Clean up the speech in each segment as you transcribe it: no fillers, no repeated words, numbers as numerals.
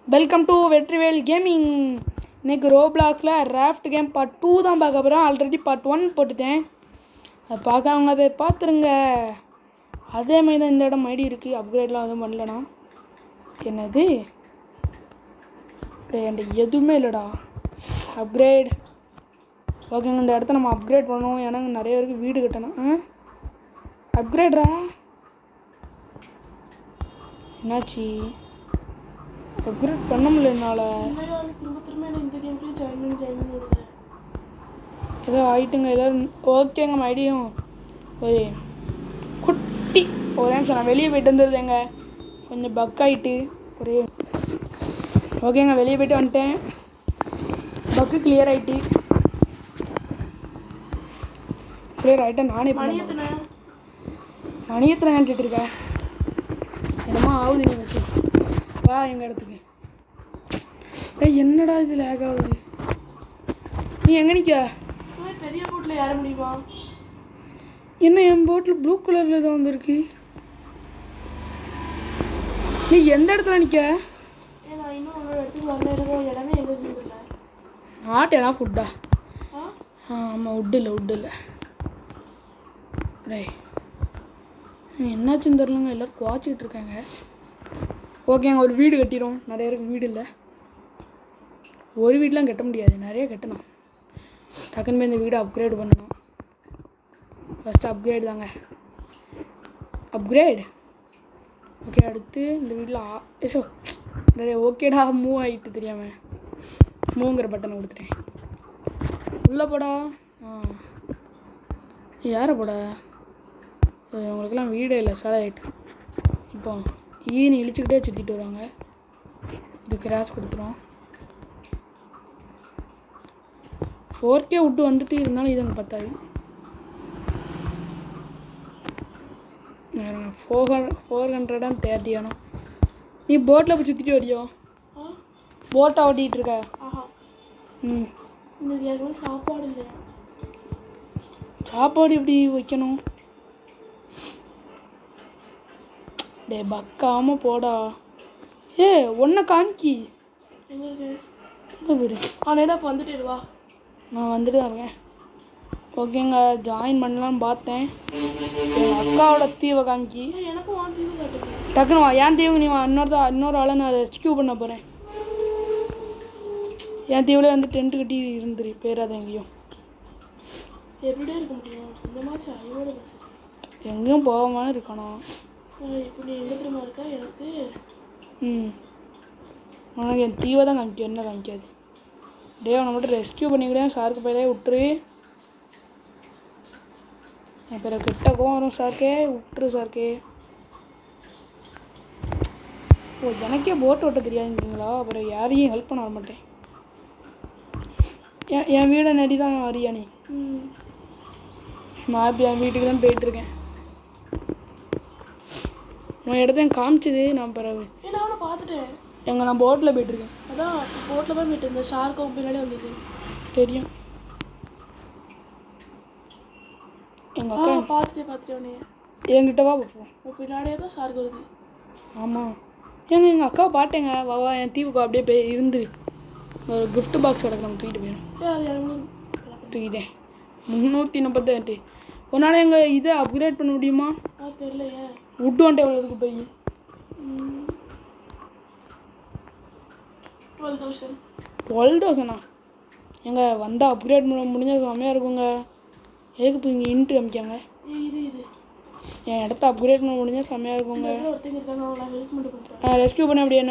Welcome to Vetrivel gaming. இன்றைக்கி ரோப்ளாக்ஸில் raft game part 2 தான் பார்க்க போகிறோம். ஆல்ரெடி பார்ட் 1 போட்டுட்டேன், அதை பார்க்காம அதை பார்த்துருங்க. அதே மாதிரி தான் இந்த இடம் ஐடி இருக்குது. அப்கிரேட்லாம் எதுவும் பண்ணலண்ணா. என்னது என்கிட்ட எதுவுமே இல்லைடா. அப்கிரேட் ஓகேங்க. இந்த இடத்த நம்ம அப்கிரேட் பண்ணணும். ஏன்னா நிறைய பேருக்கு வீடு கட்டணும். அப்கிரேட்ரா என்னாச்சு? அப்கிரேட் பண்ண முடியல என்னால். ஏதோ ஆயிட்டுங்க எல்லோரும். ஓகேங்க ஐடியும் ஒரு குட்டி ஒரே நிமிஷம் நான் வெளியே போய்ட்டு வந்துடுதேங்க. கொஞ்சம் பக் ஆகிட்டு ஒரே. ஓகேங்க வெளியே போய்ட்டு வந்துட்டேன். பக்கு கிளியர் ஆகிட்டு கிளியர் ஆகிட்டேன். நானே மணி எத்தனை கேட்டுருக்கேன். என்னமா ஆகுது நீ வச்சு வா எங்கள் இடத்துக்கு. என்னடா இது லேக் ஆகுது? நீ எங்கே நிற்க? பெரிய போட்டில் ஏற முடியுமா? என்ன என் போட்டில் ப்ளூ கலரில் தான் வந்திருக்கு. நீ எந்த இடத்துல நிற்க? நான் இன்னும் உன்னோட இடத்துக்கு வரல. இடமே எங்கே இருந்ததில்ல. ஆட்டேனா ஃபுட்டா? ஆமாம், உட்டு இல்லை. டே என்னாச்சுன்னு தெரிலங்க. எல்லோரும் குவாச்சிக்கிட்டு இருக்காங்க. ஓகேங்க ஒரு வீடு கட்டிடும். நிறைய பேருக்கு வீடு இல்லை. ஒரு வீடெலாம் கட்ட முடியாது, நிறைய கட்டணும். டக்குன்னு போய் இந்த வீடை அப்கிரேட் பண்ணணும். ஃபஸ்ட்டு அப்கிரேட் தாங்க. Upgrade okay. அடுத்து இந்த வீட்டில் நிறைய ஓகேடா மூவ் ஆகிட்டு தெரியாமல் மூங்கிற பட்டனை கொடுத்துட்டேன். உள்ளே போடா. யாரை போடா? உங்களுக்கெல்லாம் வீடே இல்லை, சேலாயிட்டு. இப்போ ஈனி இழிச்சுக்கிட்டே சுற்றிட்டு வருவாங்க. இது கிராஸ் கொடுத்துரும். 4K விட்டு வந்துட்டு இருந்தாலும் இது எனக்கு பத்தாது. 430 ஆனோம். நீ போட்டில் போய் சுற்றிட்டு வரிയോ? போட்டை ஓட்டிகிட்டு இருக்க. சாப்பாடு இல்லை. சாப்பாடு எப்படி வைக்கணும்? டே பக்காமல் போடா. ஒன்றை காமிக்கி. எங்கே வீடு? ஆனால் இப்போ வந்துட்டு வா. நான் வந்துட்டு தான் இருக்கேன். ஓகேங்க ஜாயின் பண்ணலான்னு பார்த்தேன். எங்கள் அக்காவோட தீவை காமிக்கி. எனக்கும் தீவு காட்டுங்க. டக்குனு வா. என் தீவு நீ வா. இன்னொரு ஆளை நான் ரெஸ்கியூ பண்ண போகிறேன். என் தீவில் வந்து டென்ட் கட்டி இருந்துரு பேராத எங்கேயும். எப்படியே இருக்க முடியும்? இந்த மாதிரி அறிவோட பேச எங்கேயும் போகாமல் இருக்கணும். இப்படி எங்கே திரும்ப இருக்கா எனக்கு? உனக்கு என் தீவை தான் காமிக்கும், என்ன காமிக்காது. டே அவனை மட்டும் ரெஸ்கியூ பண்ணிக்கிட்டேன். சாருக்கு பையிலே விட்டுரு. என் பேர் கிட்டக்கும் வரும். சார்க்கே விட்டுரு. சார்க்கே எனக்கே போட் ஓட்ட தெரியாதுங்களா? அப்புறம் யாரையும் ஹெல்ப் பண்ண வர மாட்டேன். என் வீடை நடி தான் வரியா நீ? நான் இப்போ என் வீட்டுக்கு தான் போயிட்டுருக்கேன். உன் இடத்த காமிச்சது நான் பிறகு நான் பார்த்துட்டேன். நான் போட்டில் போயிட்டுருக்கேன். அதான் போட்டில் தான் போயிட்டு இந்த ஷார்க்கும் பின்னாடி வந்தது தெரியும். எங்கள் அக்கா பார்த்துட்டே உடனே என்கிட்ட வா பார்ப்போம். உன் பின்னாடியே தான் ஷார்க் வருது. ஆமாம் எங்கள் அக்காவை பாட்டேங்க. வா என் தீவுக்கு அப்படியே போய் இருந்துரு. ஒரு கிஃப்ட் பாக்ஸ் கிடக்கு, நம்ம தூக்கிட்டு போயிடும். தூக்கிட்டேன். 338. ஒரு நாள் எங்கள் இதை அப்கிரேட் பண்ண முடியுமா? தெரியலையே. விட்டு வந்துட்டு எவ்வளோதுக்கு போய் 12,000 எங்க வந்தால் அப்கிரேட் பண்ண முடிஞ்சால் செம்மையாக இருக்குங்க. எதுக்கு இப்போ இங்கே இன்ட்டு காமிக்காங்க? என் இடத்த அப்கிரேட் பண்ண முடிஞ்சால் செம்மையாக இருக்குங்க. ரெஸ்கியூ பண்ண அப்படியே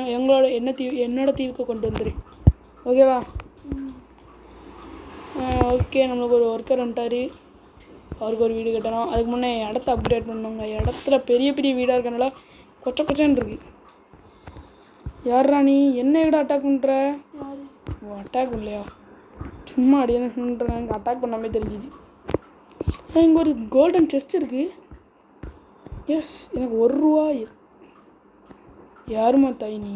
என்னோட தீவுக்கு கொண்டு வந்துரு. ஓகேவா? ஓகே. நம்மளுக்கு ஒரு ஒர்க்கர் வந்துட்டார். அவருக்கு ஒரு வீடு கட்டணும். அதுக்கு முன்னே இடத்த அப்கிரேட் பண்ணணுங்க. இடத்துல பெரிய பெரிய வீடாக இருக்கனால கொச்சன்னு இருக்குது. யாரா நீ? என்ன வீட அட்டாக் பண்ணுற? அட்டாக் பண்ணலையா? சும்மா அடியே தான் பண்ணுறேன். எனக்கு அட்டாக் பண்ணாமே தெரிஞ்சுது. இங்கே ஒரு கோல்டன் செஸ்ட் இருக்குது. எஸ், எனக்கு ₹1. யாருமா தாய் நீ?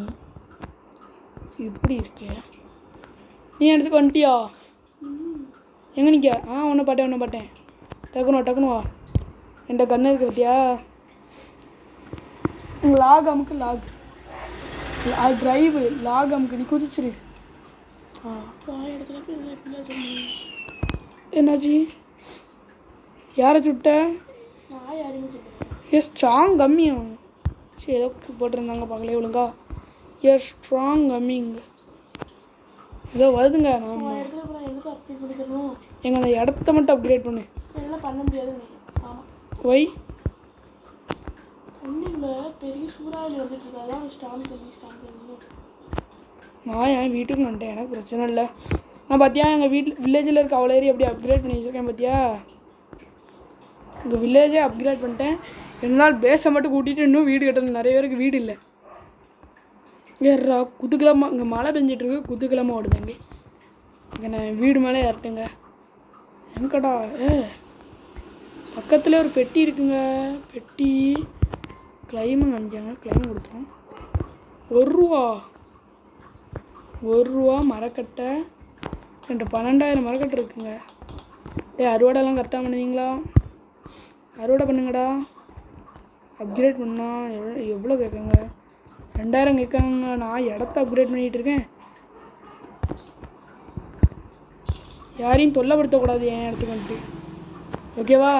இப்படி இருக்கு. நீ இடத்துக்கு வந்துட்டியா? எங்கே நிற்க? ஒன்றை பாட்டேன். டக்குனு வா. என்கிட்ட கண்ணு இருக்கு பார்த்தியா? லாக் அமுக்கு லாக். அது டிரைவு லாக் அமுக்கு நீ குதிச்சிரு. இடத்துல போய் என்ன இப்படிலாம் சொல்லுங்க. என்னாச்சு? யாரை சுட்ட? நான் யாரையும் சொல்லுவேன். ஸ்ட்ராங் கம்மியும் சரி ஏதோ போட்டிருந்தாங்க பார்க்கல ஒழுங்கா. ஸ்ட்ராங் கம்மிங் ஏதோ வருதுங்க. நம்ம இடத்துல போய் என்னத்தை அப்டேட் பண்ணி தரணும். எங்கள் அந்த இடத்த மட்டும் அப்கிரேட் பண்ணு. எல்லாம் பண்ண முடியாதுன்னு நினைக்கிறேன். ஆமாம். ஒய் தண்ணியில் பெரிய சூறாவளி வந்துட்டு இருக்கா. அதான் ஸ்டாண்ட் பண்ணி நான் என் வீட்டுக்கு வந்துட்டேன். எனக்கு பிரச்சனை இல்லை. நான் பார்த்தியா எங்கள் வில்லேஜில் இருக்க அவ்வளோ ஏரியா எப்படி அப்கிரேட் பண்ணி வச்சுருக்கேன் பார்த்தியா? எங்கள் வில்லேஜே அப்கிரேட் பண்ணிட்டேன். 2 நாள் பேஸை மட்டும் கூட்டிகிட்டு இன்னும் வீடு கட்டணும். நிறைய பேருக்கு வீடு இல்லை. ஏறா குதுக்கிழமா இங்கே மழை பெஞ்சிட்ருக்கு. குதுக்கிழமா ஓடுது அங்கே. இங்கே நான் வீடு மேலே ஏறட்டுங்க. எங்கடா பக்கத்தில் ஒரு பெட்டி இருக்குங்க. பெட்டி கிளைமன் அஞ்சாங்க. கிளைம் கொடுத்தோம். 1 ரூபா. 1 ரூபா மரக்கட்டை. 12,000 மரக்கட்டை இருக்குங்க. அறுவடைலாம் கரெக்டாக பண்ணுவீங்களா? அறுவடை பண்ணுங்கடா. அப்கிரேட் பண்ணால் எவ்வளோ கேட்குங்க? 2,000 கேட்காங்க. நான் இடத்த அப்கிரேட் பண்ணிகிட்டு இருக்கேன். யாரையும் தொல்லைப்படுத்தக்கூடாது என் இடத்துக்கு வந்துட்டு. ஓகேவா?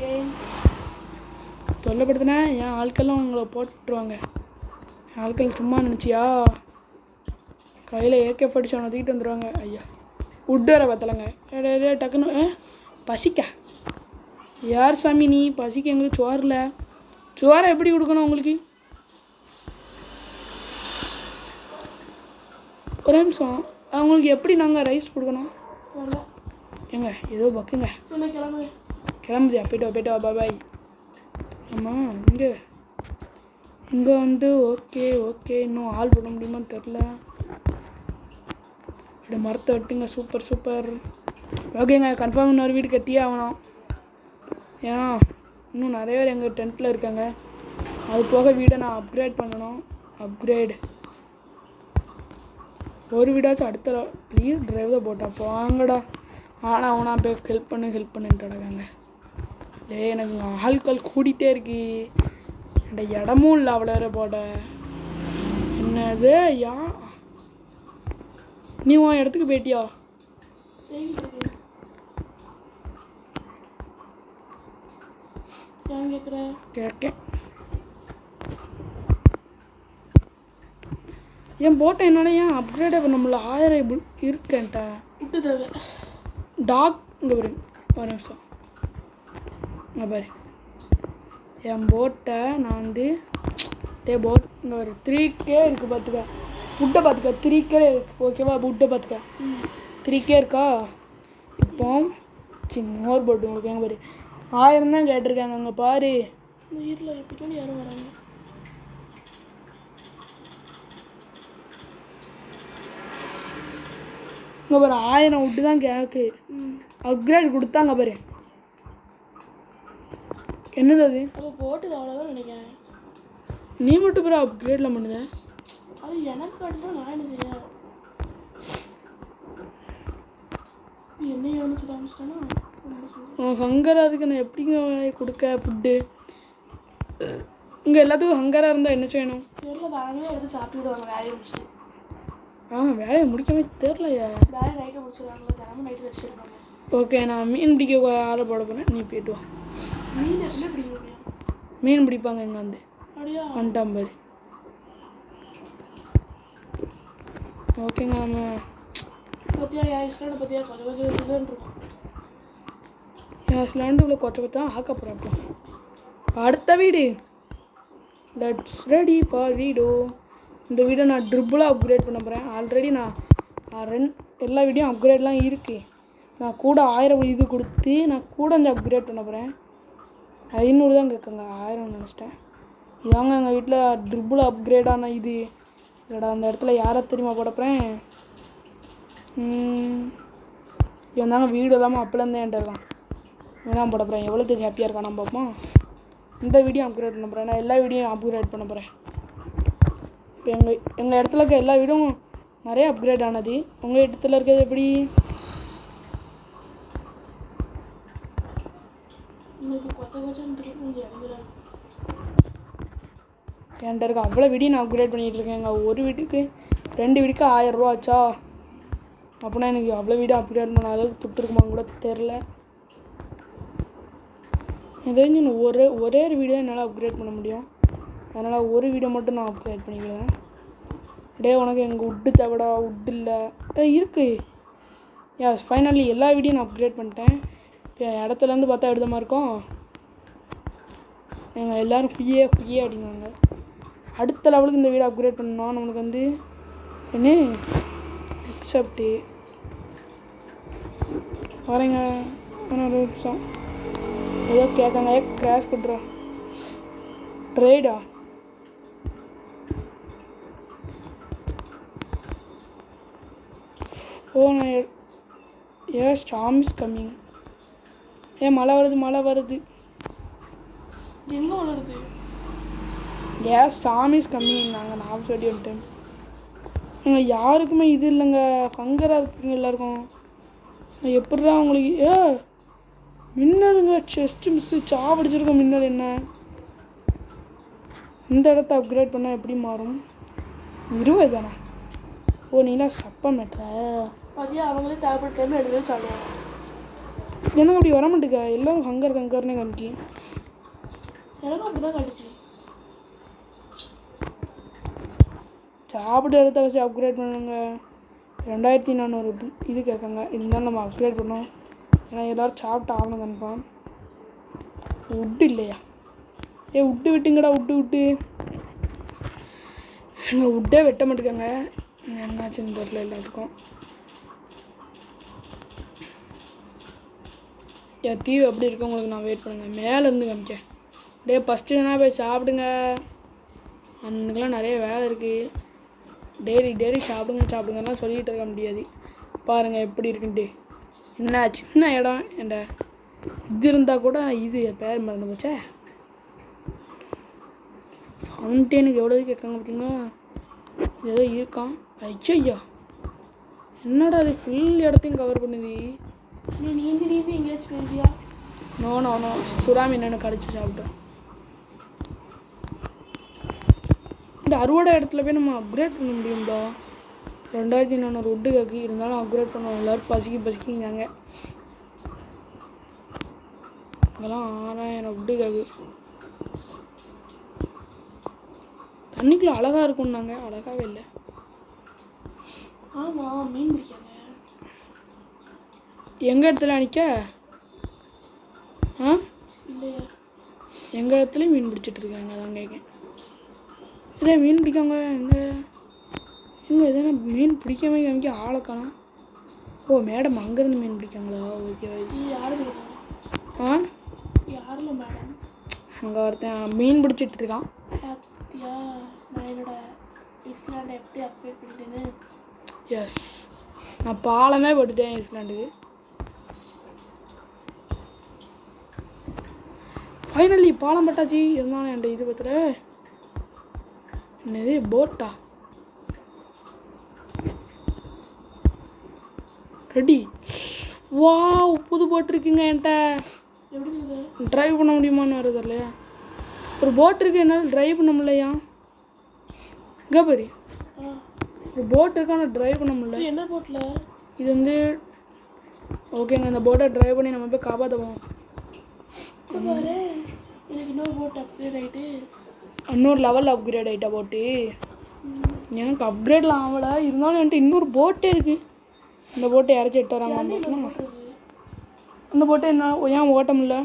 ஏன் தொல்லைப்படுத்தினா என் ஆட்கள்லாம் உங்களை போட்டுருவாங்க. ஆட்கள் சும்மா நினச்சியா? கையில் AK-47 தூக்கிட்டு வந்துடுவாங்க. ஐயா உட்டு வர பார்த்தலங்க. டக்குன்னு பசிக்க. யார் சாமி நீ? பசிக்க எங்களுக்கு சோறில். சோறை எப்படி கொடுக்கணும் உங்களுக்கு? ஒரு நிமிஷம். அவங்களுக்கு எப்படி நாங்கள் ரைஸ் கொடுக்கணும்? ஏங்க ஏதோ பக்குங்க. கிளம்புதியா? போய்ட்டு வா. பாய். ஆமாம் இங்கே வந்து ஓகே இன்னும் ஆள் போட முடியுமான்னு தெரில. அப்படி மரத்தை வெட்டுங்க. சூப்பர். ஓகேங்க கன்ஃபார்ம் இன்னொரு வீடு கட்டியே ஆகணும். ஏன்னா இன்னும் நிறைய பேர் எங்கள் டென்ட்டில் இருக்காங்க. அது போக வீடை நான் அப்கிரேட் பண்ணணும். அப்கிரேடு ஒரு வீடாச்சும் அடுத்த ப்ளீஸ் டிரைவ் தான் போட்டா போங்கடா. ஆனால் அவனா போய் ஹெல்ப் பண்ணுன்றாங்க. எனக்கு ஆட்கள் கூட்டிகிட்டே இருக்கு. இந்த இடமும் இல்லை அவ்வளோ வேற போட. என்னது யா நீ உன் இடத்துக்கு போயிட்டியா? கேட்கேன். என் போட்டை என்னால் ஏன் அப்கிரேட் பண்ண முடியல? 1000 இருக்கேன்ட்டா. விட்டு தேவை டாக் இங்கே பாரு. ஒரு நிமிஷம் இங்கே பாரு. என் போட்டை நான் வந்து போட் இங்கே ஒரு 3K இருக்குது பார்த்துக்க. புட்டை பார்த்துக்க 3K இருக்குது. ஓகேவா? புட்டை பார்த்துக்க 3K இருக்கா? இப்போ மோர் போட்டு உங்களுக்கு எங்கே பாரு 1000 தான் கேட்டிருக்காங்க. அங்கே பாரு. இந்த வீட்டில் எப்படி யாரும் வராங்க. இங்கே பாரு 1000 விட்டு தான் கேக்கு. அப்கிரேட் கொடுத்தாங்க பாரு. என்னது அது? அப்போ போட்டுது அவ்வளோதான் நினைக்கிறேன். நீ மட்டும் பேர் அப்கிரேட்லாம் பண்ணுத? அது எனக்கு அடுத்த நான் என்ன செய்ய? என்னைய ஒன்று சொல்ல ஆரம்பிச்சிட்டேன்னா உனக்கு ஹங்கராக இருக்கு. நான் எப்படிங்க கொடுக்க ஃபுட்டு? இங்கே எல்லாத்துக்கும் ஹங்கராக இருந்தால் என்ன செய்யணும்? தெரியல. தானே எடுத்து சாப்பிட்டுடுவாங்க வேலையை முடிச்சுட்டு. வேலையை முடிக்கவே தெரிலையா? வேலையை நைட்டை முடிச்சிடுவாங்களா? தினமும் நைட்டு ரெஸ்ட் எடுப்பாங்க. ஓகே நான் மீன் பிடிக்க ஆளை போட போகிறேன். நீ போய்ட்டு வா. மீன் எப்படி பிடிக்க முடியும்? மீன் பிடிப்பாங்க இங்கே வந்து. அப்படியா? வந்துட்டான் பாரு. ஓகேங்க நம்ம பார்த்தியா என் இஸ்லாண்டை பார்த்தியா கொஞ்சம் இருக்கும். என் இஸ்லாண்டு இவ்வளோ கொச்சை ஆக்க போகிறப்போ அடுத்த வீடு. லெட்ஸ் ரெடி ஃபார் வீடோ. இந்த வீடை நான் ட்ரிபிளாக அப்கிரேட் பண்ண போகிறேன். ஆல்ரெடி நான் எல்லா வீடியும் அப்கிரேட்லாம் இருக்குது. நான் கூட 1000 இது கொடுத்து நான் கூட கொஞ்சம் அப்கிரேட் பண்ண போகிறேன். 500 தான் கேட்குங்க. 1000 நினச்சிட்டேன். இதாங்க எங்கள் வீட்டில் ட்ரிபிள் அப்கிரேடான இது. இதோட அந்த இடத்துல யாரை தெரியுமா போட போகிறேன்? இவன் தாங்க வீடு இல்லாமல் அப்போலேருந்தே என்கிட்ட இருக்கான். இவன் தான் போட போகிறேன். எவ்வளோத்துக்கு ஹாப்பியாக இருக்கான் நான் பார்ப்போம். இந்த வீடியோ அப்கிரேட் பண்ண போகிறேன். நான் எல்லா வீடியும் அப்கிரேட் பண்ண போகிறேன். இப்போ எங்கள் இடத்துல இருக்க எல்லா வீடும் நிறைய அப்கிரேட் ஆனது. உங்கள் இடத்துல இருக்கிறது எப்படி? என்கிட்ட இருக்க அவ்வளோ வீடியோ நான் அப்கிரேட் பண்ணிகிட்டு இருக்கேங்க. ஒரு வீட்டுக்கு 2 வீட்டுக்கு 1000 ரூபா ஆச்சா? அப்படின்னா எனக்கு அவ்வளோ வீடியோ அப்கிரேட் பண்ண அளவுக்கு துட்டுருக்குமான்னு கூட தெரில. தெரிஞ்சு ஒரே ஒரு வீடியோ என்னால் அப்கிரேட் பண்ண முடியும். அதனால் ஒரு வீடியோ மட்டும் நான் அப்கிரேட் பண்ணிக்கிறேன். டே உனக்கு எங்கள் உட்டு தேவைடா. உட்டு இல்லை இருக்குது. எஸ் ஃபைனலி எல்லா வீடியோ நான் அப்கிரேட் பண்ணிட்டேன். இப்போ இடத்துலேருந்து பார்த்தா எடுத்த இருக்கும். எங்கள் எல்லோரும் குய்யே அப்படிங்காங்க. அடுத்த லெவலுக்கு இந்த வீடியோ அப்கிரேட் பண்ணோம். நம்மளுக்கு வந்து என்ன அக்செப்ட்டு வரேங்க. ஒரு நிமிஷம் ஏதோ கேட்காங்க. கிராஷ் பண்ணுறா ட்ரேடா. நான் ஸ்டார்ம் இஸ் கம்மிங். மழை வருது. எங்கே வளருது? Storm is coming. நான் சொல்லி வந்துட்டேன். யாருக்குமே இது இல்லைங்க. ஃபங்கராக இருக்குங்க எல்லாருக்கும். எப்படிடா உங்களுக்கு மின்னலுங்க. Chest miss சாவடிச்சிருக்கோம். மின்னல் என்ன இந்த இடத்த அப்கிரேட் பண்ணால் எப்படி மாறும்? 20 தானே? நீலாம் சப்ப மேட்ற. மதியம் அவங்களே தேவைப்பட்ட டைம் எடுத்து சாப்பிடுவாங்க. எனக்கு அப்படி வர மாட்டேங்க. எல்லோரும் ஹங்கர்னே காமிக்கி. எனக்கும் அப்படி தான் காட்டுச்சு. சாப்பிட்டு எடுத்த வச்சு அப்கிரேட் பண்ணுங்க. 2400 இது கேட்காங்க. இருந்தாலும் நம்ம அப்கிரேட் பண்ணோம். ஏன்னா எல்லோரும் சாப்பிட்டு ஆகணும் கன்ஃபார்ம். உட்டு இல்லையா? உட்டு விட்டுங்கடா. உட்டு எங்கள் உட்டே வெட்ட மாட்டேங்க. என்னாச்சுன்னு தெரியல எல்லாத்துக்கும். தீவு எப்படி இருக்கு உங்களுக்கு நான் வெயிட் பண்ணுங்கள். மேலேருந்து காமிக்க. ஃபஸ்ட்டு எதனா போய் சாப்பிடுங்க. அன்றைக்கெலாம் நிறைய வேலை இருக்குது. டெய்லி சாப்பிடுங்கலாம் சொல்லிகிட்டு இருக்க முடியாது. பாருங்கள் எப்படி இருக்குன்ட்டு. என்ன சின்ன இடம் என்ட இது இருந்தால் கூட இது பேர் மறந்து போச்சே. ஃபவுண்டேனுக்கு எவ்வளோ கேட்காங்க பார்த்தீங்களா? ஏதோ இருக்கான். ஐயோ என்னடா அது ஃபுல் இடத்தையும் கவர் பண்ணுது. நீந்தி எங்கேயாச்சும் போயிருக்கியா? நோ சுறாமி என்னென்ன கடிச்சு சாப்பிட்டோம். இந்த அறுவடை இடத்துல போய் நம்ம அப்கிரேட் பண்ண முடியும்டா. 2400 உட்டு கேக்கு. இருந்தாலும் அப்கிரேட் பண்ணுவோம். எல்லோரும் பசிக்கிங்காங்க. இதெல்லாம் 6000 உட்டு கேக்கு. தண்ணிக்குள்ளே அழகாக இருக்கும்னாங்க. அழகாகவே இல்லை. ஆமாம் மீன் பிடிக்காங்க. எங்கள் இடத்துல நிற்க இல்லையா? எங்கள் இடத்துலையும் மீன் பிடிச்சிட்டு இருக்காங்க. அதான் கேட்கேன். இதே மீன் பிடிக்காங்க. எங்கே எதனா மீன் பிடிக்காம காமிக்க ஆளை காணோம். மேடம் அங்கேருந்து மீன் பிடிக்காங்களா? ஓகே. யாரும் யாரில் மேடம்? அங்கே ஒருத்தன் மீன் பிடிச்சிட்டு இருக்கான். பார்த்தியா நான் என்னோட ஐஸ்லாண்டை எப்படி அப்டேட் பண்ணிட்டேன்னு? எஸ் நான் பாலமே போட்டுட்டேன் ஐஸ்லாண்டுக்கு. ஃபைனலி பாலம் பட்டாச்சு. இருந்தாலும் என் இது பார்த்துற என்னது போட்டா ரெடி. புது போட் இருக்குங்க என்கிட்ட. எப்படி சொல்லுது? ட்ரைவ் பண்ண முடியுமான்னு வருது இல்லையா? ஒரு போட் இருக்குது. என்னால் ட்ரைவ் பண்ண முடியலையா? இங்கே பாரு, ஒரு போட் இருக்கு. ஆனால் ட்ரைவ் பண்ண முடியல. என்ன போட்டில்? இது வந்து ஓகேங்க. இந்த போட்டை ட்ரைவ் பண்ணி நம்ம போய் காப்பாற்றுவோம். பாரு எனக்கு இன்னொரு போட் அப்கிரேட் ஆகிட்டு இன்னொரு லெவலில் அப்கிரேட் ஆகிட்டா போட்டு. எனக்கு அப்கிரேட்லாம் ஆகலை. இருந்தாலும் என்கிட்ட இன்னொரு போட்டே இருக்குது. இந்த போட்டை இறச்சி எட்டு வராங்க. அந்த போட்டை என்ன ஏன் ஓட்ட முடியல?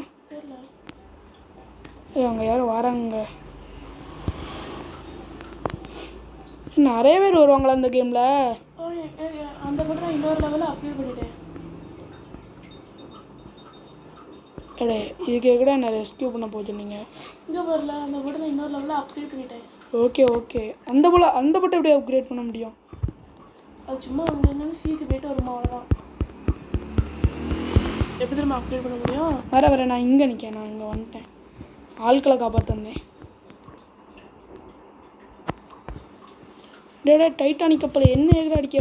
அங்கே யாரும் வராங்க. நிறைய பேர் வருவாங்களா அந்த கேமில்? அந்த போட்டை நான் இன்னொரு லெவலில் அப்கிரேட் பண்ணிட்டேன். இதுக்கு கூட என்ன ரெஸ்கியூ பண்ண போச்சு நீங்கள்? இங்கே வரல. அந்த போட்டை நான் இன்னொரு லெவலில் அப்கிரேட் பண்ணிட்டேன். ஓகே. அந்த போட்டை எப்படி அப்கிரேட் பண்ண முடியும்? அது சும்மா அங்கே என்னென்னு சீக்கு போய்ட்டு வருமா, அவ்வளோதான். எப்படி திரும்ப அப்கிரேட் பண்ண முடியும்? வர நான் இங்கே நிற்கேன். நான் இங்கே வந்துட்டேன். ஆட்களை காப்பாற்றந்தேன். டைட்டானிக் கப்பல் என்ன ஏகிற அடிக்க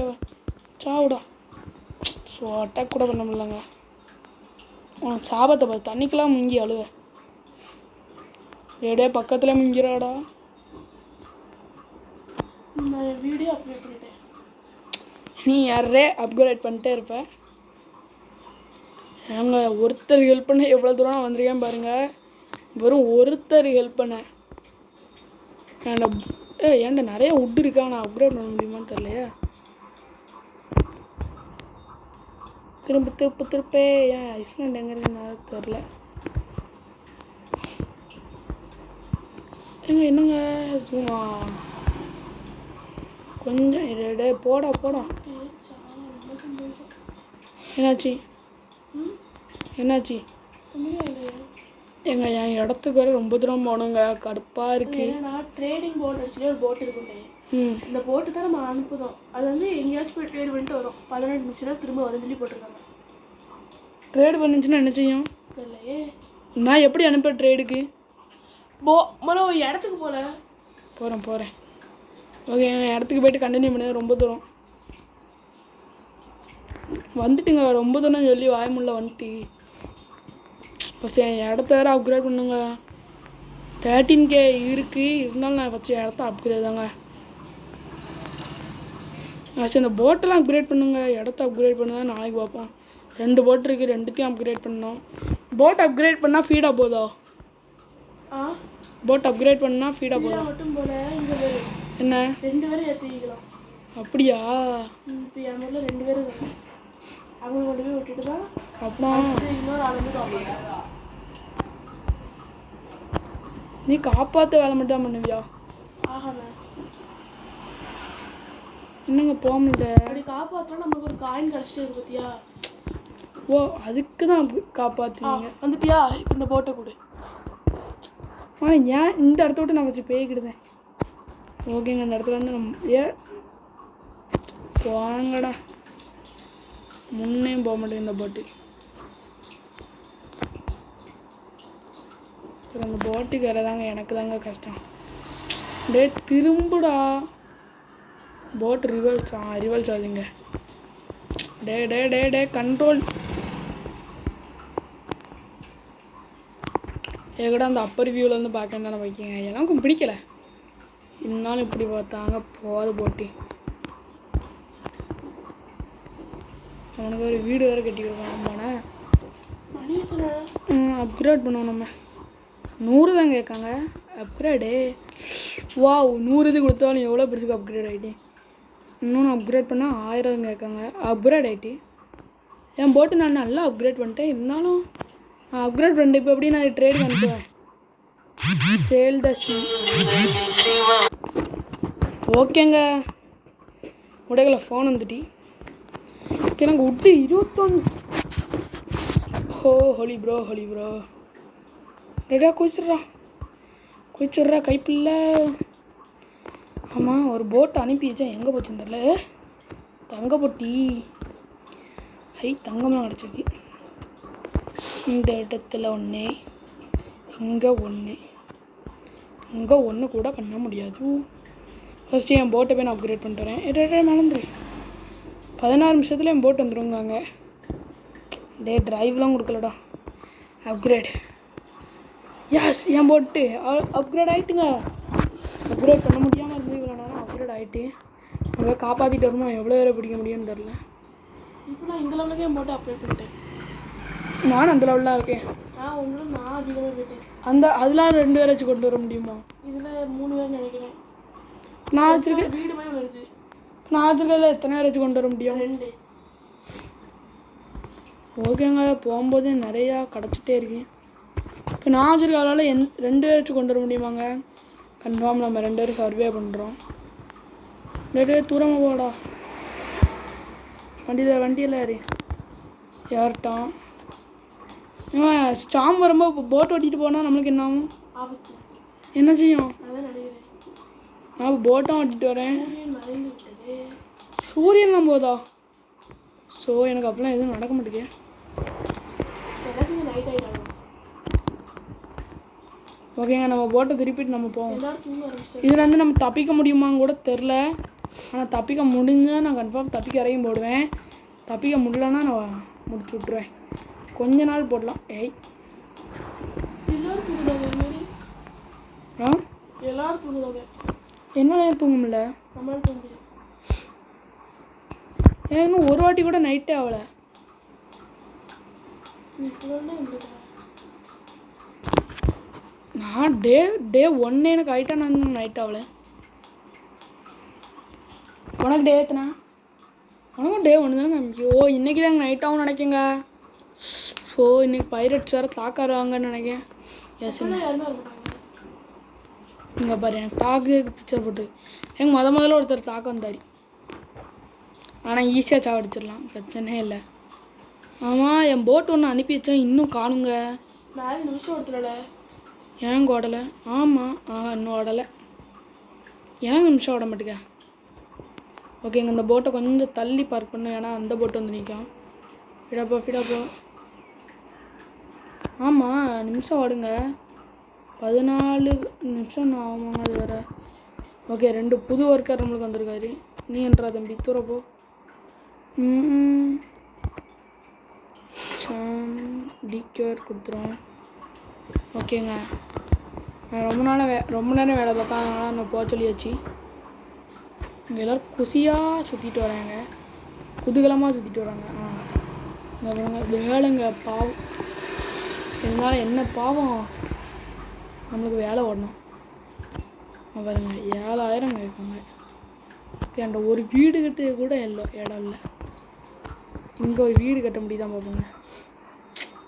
சாவுடா. அட்டாக் கூட பண்ண முடியலங்க. உனக்கு சாபத்தை பார்த்து தண்ணிக்கெல்லாம் முங்கி அழுவ. பக்கத்தில் முங்கிறாடா. நான் வீடியோ அப்லோட் பண்ணிட்டேன். நீ யாரே அப்கிரேட் பண்ணிட்டே இருப்ப. ஏங்க ஒருத்தர் ஹெல்ப் பண்ண எவ்வளோ தூரம் நான் வந்திருக்கேன் பாருங்கள். வெறும் ஒருத்தர் ஹெல்ப் பண்ண ஏன்டா நிறைய உட் இருக்கா, நான் அப்கிரேட் பண்ண முடியுமான்னு தெரியலையா. திருப்பே ஏன் ஐஸ்லாண்ட் எங்கே இருக்குன்னு தெரில. என்னங்க சும்மா கொஞ்சம் டே போடா. என்னாச்சு எங்க என் இடத்துக்கு வர ரொம்ப தூரம் போகணுங்க, கடுப்பாக இருக்குது. நான் ட்ரேடிங் போட் ஆக்சுவலி ஒரு போட் இருக்குங்க. இந்த போட்டு தான் நம்ம அனுப்புதோம். அது வந்து எங்கேயாச்சும் போய் ட்ரேட் பண்ணிட்டு வரும். 18 நிமிஷம் திரும்ப வரும் சொல்லி போட்டிருக்காங்க. ட்ரேட் பண்ணிச்சுன்னா என்ன செய்யும் தெரியலையே. நான் எப்படி அனுப்ப ட்ரேடுக்கு? முதல்ல ஒரு இடத்துக்கு போகிறேன். ஓகே, என் இடத்துக்கு போய்ட்டு கண்டினியூ பண்ணது. ரொம்ப தூரம் வந்துட்டுங்க, ரொம்ப தூரம் சொல்லி வாய்முள்ள வந்துட்டு. ஃபஸ்ட் என் இடத்த வேறு அப்கிரேட் பண்ணுங்க. 13K இருக்குது, இருந்தாலும் நான் ஃபஸ்ட்டு இடத்த அப்கிரேட் தாங்க. ஃபஸ்ட்டு இந்த போட்டெல்லாம் அப்கிரேட் பண்ணுங்க. இடத்த அப்கிரேட் பண்ணுங்க, நாளைக்கு பார்ப்போம். 2 போட் இருக்குது, 2த்தையும் அப்கிரேட் பண்ணோம். போட் அப்கிரேட் பண்ணால் ஃபீடாக போதா? போட் அப்கிரேட் பண்ணால் ஃபீடாக போதா மட்டும் போல. இங்கே என்ன 2 பேரும் ஏற்றிக்கலாம். அப்படியா? இப்போ என் ஊரில் 2 பேர் இருக்காங்க. அவங்க கொண்டு போய் விட்டுட்டு தான் அப்புறம் இன்னொரு ஆள் வந்து காப்பாற்ற. நீ காப்பாற்ற வேலை மட்டும் தான் பண்ணுவியா? ஆகாண்ணே, என்னங்க போக முடியல. அப்படி காப்பாற்றினா நமக்கு ஒரு காயின் கிடச்சிட்டு பார்த்தியா? ஓ, அதுக்கு தான் காப்பாற்றுவீங்க. வந்துட்டியா? இப்போ இந்த போட்டை கொடு. ஏன் இந்த இடத்த விட்டு நான் வச்சு பேய்க்கிடுதேன். ஓகேங்க, இந்த இடத்துல வந்து நம்ம போங்கடா. முன்னையும் போக மாட்டேங்க இந்த போட்டு. அப்புறம் அந்த போட்டுக்கு வரதாங்க எனக்கு தாங்க கஷ்டம். டே திரும்புடா. போட் ரிவல்ஸ் ஆகுதுங்க. டே கண்ட்ரோல். ஏகடா அந்த அப்பர் வியூவில் வந்து பார்க்க தானே வைக்கிங்க. எனக்கும் பிடிக்கலை, இருந்தாலும் இப்படி பார்த்தாங்க போது போட்டி. அவனுக்கு ஒரு வீடு வேறு கட்டி கொடுக்கணும். நம்மனா அப்கிரேட் பண்ணுவோம். நம்ம 100 தான் கேட்காங்க அப்கிரேடு. வா 100 இது கொடுத்தாலும் எவ்வளோ பெருசுக்கு அப்கிரேட் ஆகிட்டு. இன்னொன்று அப்கிரேட் பண்ணால் 1000 கேட்காங்க. அப்கிரேட் ஆகிட்டு என் போட்டு நான் நல்லா அப்கிரேட் பண்ணிட்டேன். இருந்தாலும் நான் அப்கிரேட் பண்ணிட்டு இப்போ எப்படி நான் ட்ரேடுக்கு அனுப்புவேன். சேல் த சி. ஓகேங்க, உடைகளை ஃபோன் வந்துட்டு எனக்கு விட்டு 21. ஹோலி ப்ரோ ரெடியாக குளிச்சிட்றா கைப்பில்ல. ஆமாம், ஒரு போட்டை அனுப்பி வச்சேன், எங்கே போச்சுன்னு தெரில. தங்க பொட்டி தங்கம்லாம் கிடச்சிருக்கு. இந்த இடத்துல ஒன்று, இங்கே ஒன்று கூட பண்ண முடியாது. ஃபஸ்ட்டு என் போட்டை போய் நான் அப்கிரேட் பண்ணிட்டு வரேன். மறந்துடு 16 நிமிஷத்தில் என் போட் வந்துடுவாங்க. டிரைவ்லாம் கொடுக்கலடா. அப்கிரேட். யாஸ், என் போட்டு அப்கிரேட் ஆகிட்டுங்க. அப்கிரேட் பண்ண முடியாமல் இருந்தது இவ்வளோ நேரம். அப்கிரேட் ஆகிட்டு நம்ம காப்பாற்றிட்டு வருமா, எவ்வளோ பேரை பிடிக்க முடியும்னு தெரில. இப்போ நான் இந்த லெவலுக்கு என் போட்டை அப்கிரேட் பண்ணிட்டேன். நானும் அந்த லெவலில் இருக்கேன். நான் அதிகமாக போயிட்டேன். அதெல்லாம் 2 பேரை வச்சு கொண்டு வர முடியுமா? இதில் 3 பேர் நினைக்கிறேன். நான் வச்சுருக்கேன். வீடு மாதிரி இருக்குது. நான் வச்சுருக்கல எத்தனை பேர் வச்சு கொண்டு வர முடியும்? 2. ஓகேங்க, போகும்போது நிறையா கிடச்சிட்டே இருக்கேன். இப்போ நான் வச்சுருக்க அளவில் 2 பேர் வச்சு கொண்டு வர முடியுமாங்க? கன்ஃபார்ம் நம்ம 2 பேரும் சர்வே பண்ணுறோம். 2 பேர் தூரமாக போடா. வண்டியில் யார்ட்டான் இவன் ஸ்டாம் வரும்போது போட் ஓட்டிகிட்டு போனால் நம்மளுக்கு என்ன ஆகும்? என்ன செய்யும்? நான் போட்டும் ஓட்டிகிட்டு வரேன். சூரியன்லாம் போதா? ஸோ எனக்கு அப்போலாம் எதுவும் நடக்க மாட்டேங்குது. ஓகேங்க, நம்ம போட்டை திருப்பிட்டு நம்ம போவோம். இதுலேருந்து நம்ம தப்பிக்க முடியுமான்னு கூட தெரில. ஆனால் தப்பிக்க முடிஞ்சால் நான் கன்ஃபார்ம் தப்பிக்க இறங்கி போடுவேன். தப்பிக்க முடியலன்னா நான் முடிச்சு விட்ருவேன். கொஞ்ச நாள் போடலாம். எல்லாரும் தூங்குதாங்க. என்னால் தூங்க முடியல. நம்மளால தூங்க முடியும். ஏன் இன்னும் ஒரு வாட்டி கூட நைட்டே ஆகலை. நான் டே 1 எனக்கு ஆகிட்டா நான் இன்னும் நைட் ஆகலை. உனக்கு டே எத்தனை? உனக்கும் டே 1 தானே காமிக்கும். ஓ இன்றைக்கி தாங்க நைட் ஆகும்னு நினைக்கங்க. ஸோ இன்றைக்கி பைரட்ஸ் வேறு தாக்காருவாங்கன்னு நினைக்கிறேன். எஸ் இங்கே பாரு எனக்கு தாக்கு பிக்சர் போட்டு எங்கள் முதல்ல ஒருத்தர் தாக்க வந்தார். ஆனால் ஈஸியாக சாவடிச்சிடலாம், பிரச்சனையே இல்லை. ஆமாம் என் போட் ஒன்று அனுப்பி வச்சேன், இன்னும் காணுங்க. மேலே நிமிஷம் ஒருத்தரோட ஏன் ஓடலை? ஆமாம் இன்னும் ஓடலை. ஏன் நிமிஷம் ஓட மாட்டேங்க. ஓகேங்க இந்த போட்டை கொஞ்சம் தள்ளி பார்க் பண்ணு, ஏன்னா அந்த போட்டு வந்து நிற்கும். ஃபிடாப்போ. ஆமாம் நிமிஷம் ஓடுங்க. 14 நிமிஷம் ஆகுமாங்க அது வேறு. ஓகே 2 புது ஒர்க்கர் நம்மளுக்கு வந்திருக்காரு. நீ என்றா தம்பி தூரப்போ. டிக்யூர் கொடுத்துரும். ஓகேங்க நான் ரொம்ப நேரம் வேலை பார்த்தா, அதனால் நான் போக சொல்லியாச்சு. இங்கே எல்லோரும் குசியாக சுற்றிட்டு வராங்க, குதூகலமாக சுற்றிட்டு வராங்க. இங்கே பாருங்க வேலைங்க பாவம். இருந்தாலும் என்ன பாவம், நம்மளுக்கு வேலை ஓடணும். பாருங்க 7000 கேட்காங்க. என்கிட்ட ஒரு வீடு கட்ட கூட இடம் இல்லை. இங்கே ஒரு வீடு கட்ட முடியுதான் பார்ப்போங்க.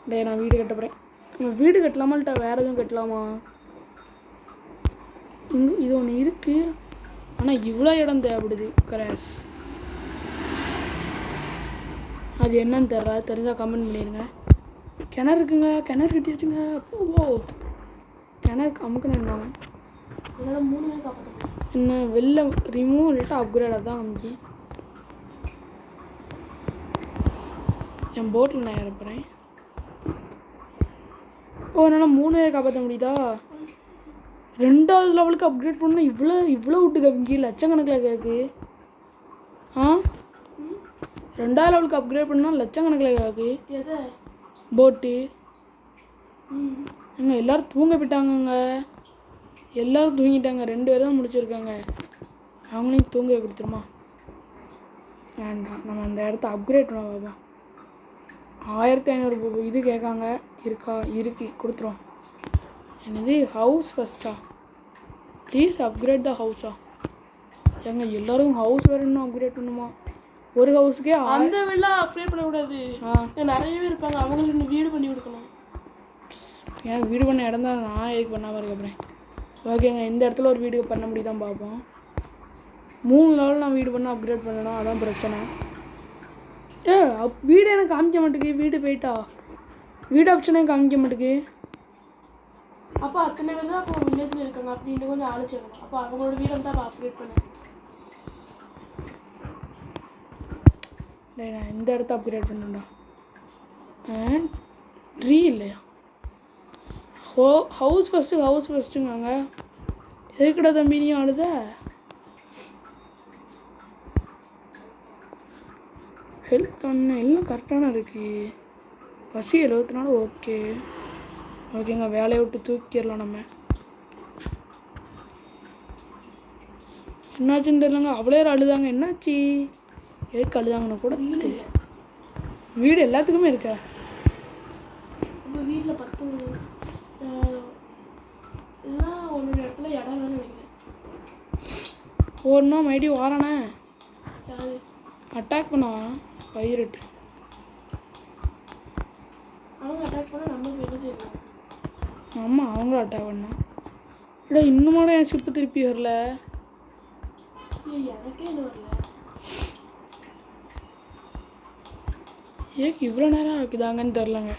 டே நான் வீடு கட்ட போகிறேன். நம்ம வீடு கட்டலாமால்ட்டா வேறு எதுவும் கட்டலாமா? இங்கே இது ஒன்று இருக்குது, ஆனால் இவ்வளோ இடம் தேவைப்படுது. கிராஷ் அது என்னன்னு தெரிஞ்சால் கமெண்ட் பண்ணிடுங்க. கிணறு இருக்குங்க, கிணறு கட்டி வச்சுங்க. ஓ கிணறு அமுக்குன்னு இருந்தாங்க. இதெல்லாம் 3 பேர் காப்பாற்றணும். என்ன வெளில ரிமூவ் இல்லாட்டா அப்கிரேடாக தான் அமுக்கி என் போட்டில் நான் இறப்புறேன். ஓ என்னால் 3 பேர் காப்பாற்ற முடியுதா? 2வது லெவலுக்கு அப்கிரேட் பண்ணால் இவ்வளோ விட்டு கம்மி லட்சக்கணக்கில் கேட்கு. 2வது லெவலுக்கு அப்கிரேட் பண்ணால் லட்சக்கணக்கில் கேட்கு. எதை? போட்டு. எல்லோரும் தூங்க போயிட்டாங்கங்க. எல்லோரும் தூங்கிட்டாங்க. 2 பேர் தான் முடிச்சிருக்காங்க. அவங்களையும் தூங்க கொடுத்துருமா? வேண்டாம், நம்ம அந்த இடத்த அப்கிரேட் பண்ண பார்ப்போம். 1500 இது கேட்காங்க. இருக்கு கொடுத்துரும். என்னது ஹவுஸ் ஃபஸ்ட்டா? ப்ளீஸ் அப்கிரேட் த ஹவுஸா? ஏங்க எல்லோரும் ஹவுஸ் வேறு இன்னும் அப்கிரேட் பண்ணுமா? ஒரு ஹவுஸுக்கே அந்த வீடெலாம் அப்கிரேட் பண்ணக்கூடாது. நிறைய பேர் இருப்பாங்க, அவங்களுக்கு இன்னும் வீடு பண்ணி கொடுக்கணும். எனக்கு வீடு பண்ண இடம் தான், நான் எதுக்கு பண்ணாமல் இருக்கேன். ஓகேங்க இந்த இடத்துல ஒரு வீடு பண்ண முடியுதான் பார்ப்போம். 3 லெவல் நான் வீடு பண்ண அப்கிரேட் பண்ணணும், அதான் பிரச்சனை. வீடு எனக்கு காமிக்க மாட்டேங்குது. வீடு போயிட்டா வீடு ஆப்ஷனே காமிக்க மாட்டேங்குது. அப்போ அத்தனை பேர் தான் அப்போ வில்லேஜில் இருக்காங்க. அப்படின்ட்டு கொஞ்சம் ஆலோசிக்கணும். அப்போ அவங்களோட வீடை தான் அப்போ அப்கிரேட் பண்ணேன். நான் இந்த இடத்த அப்கிரேட் பண்ணேன்டா. ட்ரீ இல்லையா? ஹவுஸ் ஃபஸ்ட்டுங்காங்க. எதுக்குடா தம்பி நீ ஆடுத? ஹெல்த் ஒன்று எல்லாம் கரெக்டான இருக்குது. பசி 74. ஓகேங்க வேலையை விட்டு தூக்கிடலாம் நம்ம. என்னாச்சுன்னு தெரியலங்க, அவ்வளோ அழுதாங்க. என்னாச்சு எதுக்கு அழுதாங்கன்னு கூட தெரியல. வீடு எல்லாத்துக்குமே இருக்கா? உங்கள் வீட்டில் 10 இதெல்லாம் ஒரு இடத்துல இடம் வேணும் வைக்கிறேன். ஓடனா மைடி வாரானே அட்டாக் பண்ணுவா பைரட். அவங்க அட்டாக் பண்ணால் நம்மளுக்கு என்ன செய்யணும்? ஆமாம் அவங்களும் அட்டாக் பண்ணா. இல்லை இன்னுமாட என் ஷிப்பு திருப்பி வரல. எனக்கே என்ன வரல. ஏக்கு இவ்வளோ நேரம் ஆக்குதாங்கன்னு தெரிலங்க.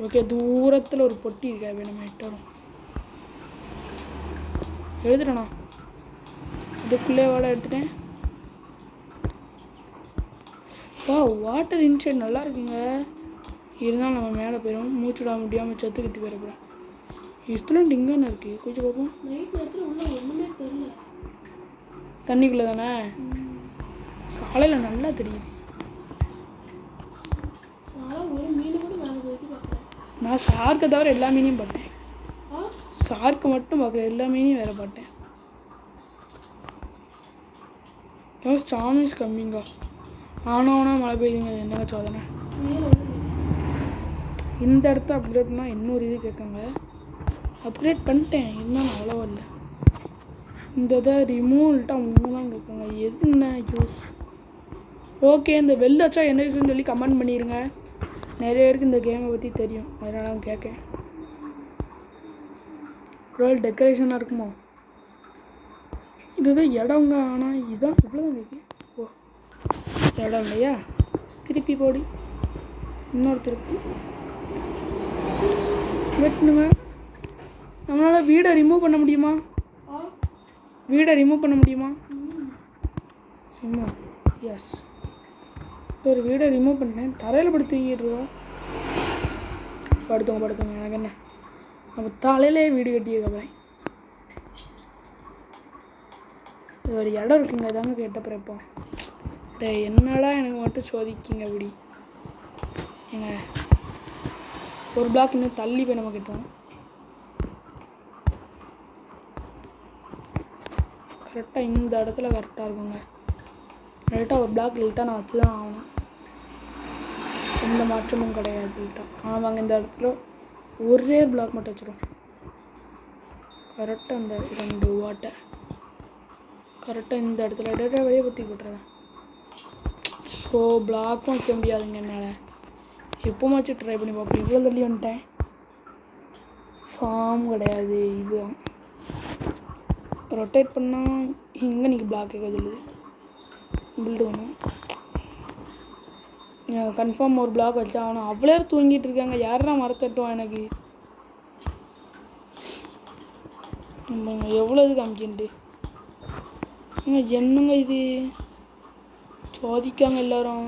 ஓகே தூரத்தில் ஒரு பொட்டி இருக்கா, நம்ம எட்டரும் எழுதுட்டேண்ணா. அதுக்குள்ளே வாட எடுத்துட்டேன். வாட்டர் இன்சைட் நல்லா இருக்குங்க. இருந்தாலும் நம்ம மேலே போயிடும். மூச்சுடா முடியாமல் செத்துக்கிட்டு போயிடப்போகிறேன். இஸ்துலாம் டிங்கன்னு இருக்குது. கொஞ்சம் பார்ப்போம். நைட் நேரத்தில் உள்ள ஒன்றுமே தெரியல. தண்ணிக்குள்ளே தானே? காலையில் நல்லா தெரியுது. ஒரு மீன் கூட மேலே போய்க்கு பார்க்குறேன். நான் ஷார்க்கை தவிர எல்லா மீனையும் பார்த்தேன். ஷார்க்கு மட்டும் பார்க்குறேன், எல்லா மீனையும் வேறு பார்த்தேன். ஸ்டாமிஸ் கம்மிங்க. ஆனால் மழை பெய்யுதுங்க. அது என்னங்க சோதனை? இந்த இடத்த அப்கிரேட் பண்ணால் இன்னொரு இது கேட்காங்க. அப்கிரேட் பண்ணிட்டேன், இருந்தாலும் அவ்வளோவா இல்லை. இந்த இதை ரிமூவ்ட்டா 3 தான் கேட்காங்க. எது என்ன யூஸ்? ஓகே, இந்த வெளில வச்சா என்ன யூஸ்ன்னு சொல்லி கமெண்ட் பண்ணிடுங்க. நிறைய பேருக்கு இந்த கேமை பற்றி தெரியும், அதனால தான் கேட்கேன். ஒரு டெக்கரேஷனாக இருக்குமா? இதுதான் இடங்க. ஆனால் இதுதான் இவ்வளோதான் கேட்கு. ஓ, இடம் இல்லையா? திருப்பி போடி. இன்னொரு திருப்பி வெட்டணுங்க. நம்மளால் வீடை ரிமூவ் பண்ண முடியுமா? வீடை ரிமூவ் பண்ண முடியுமா? சும்மா எஸ். ஒரு வீடை ரிமூவ் பண்ணேன். தரையில் படுத்து தூங்கிடுவோம். படுத்துங்க. எனக்கு என்ன, நம்ம தலையிலே வீடு கட்டியிருக்கப்புறம் ஒரு இடம் இருக்குங்க. தாங்க கேட்டப்புறம் இப்போ என்னடா எனக்கு மட்டும் சோதிக்கிங்க அப்படி. ஏங்க ஒரு பிளாக் இன்னும் தள்ளி போய் நம்ம கிட்டோம். கரெக்டாக இந்த இடத்துல கரெக்டாக இருக்குங்க. கரெக்டாக ஒரு பிளாக் லைட்டாக நான் வச்சு தான் ஆகணும். எந்த மாற்றமும் கிடையாது. லைட்டாக ஆமாங்க. இந்த இடத்துல ஒரே பிளாக் மட்டும் வச்சிடும். கரெக்டாக அந்த 2 வாட்டை கரெக்டாக இந்த இடத்துல டேட்டா வெளியே பற்றி போட்டுறேன். ஸோ பிளாக்கும் வைக்க முடியாதுங்க என்னால். எப்போமாச்சும் ட்ரை பண்ணி பார்ப்போம். இவ்வளோ தள்ளி வந்துட்டேன். ஃபார்ம் கிடையாது. இதுதான் ரொட்டேட் பண்ணால் இங்கே நீங்கள் பிளாக் கேட்க சொல்லுது. பில்டு பண்ணும். கன்ஃபார்ம் ஒரு பிளாக் வச்சா ஆகணும். அவ்வளோ தூங்கிட்டு இருக்காங்க. யாரா மரத்தட்டுவான் எனக்கு? எவ்வளோ இது காமிக்கிண்டு என்னங்க இது? சோதிக்காங்க எல்லோரும்.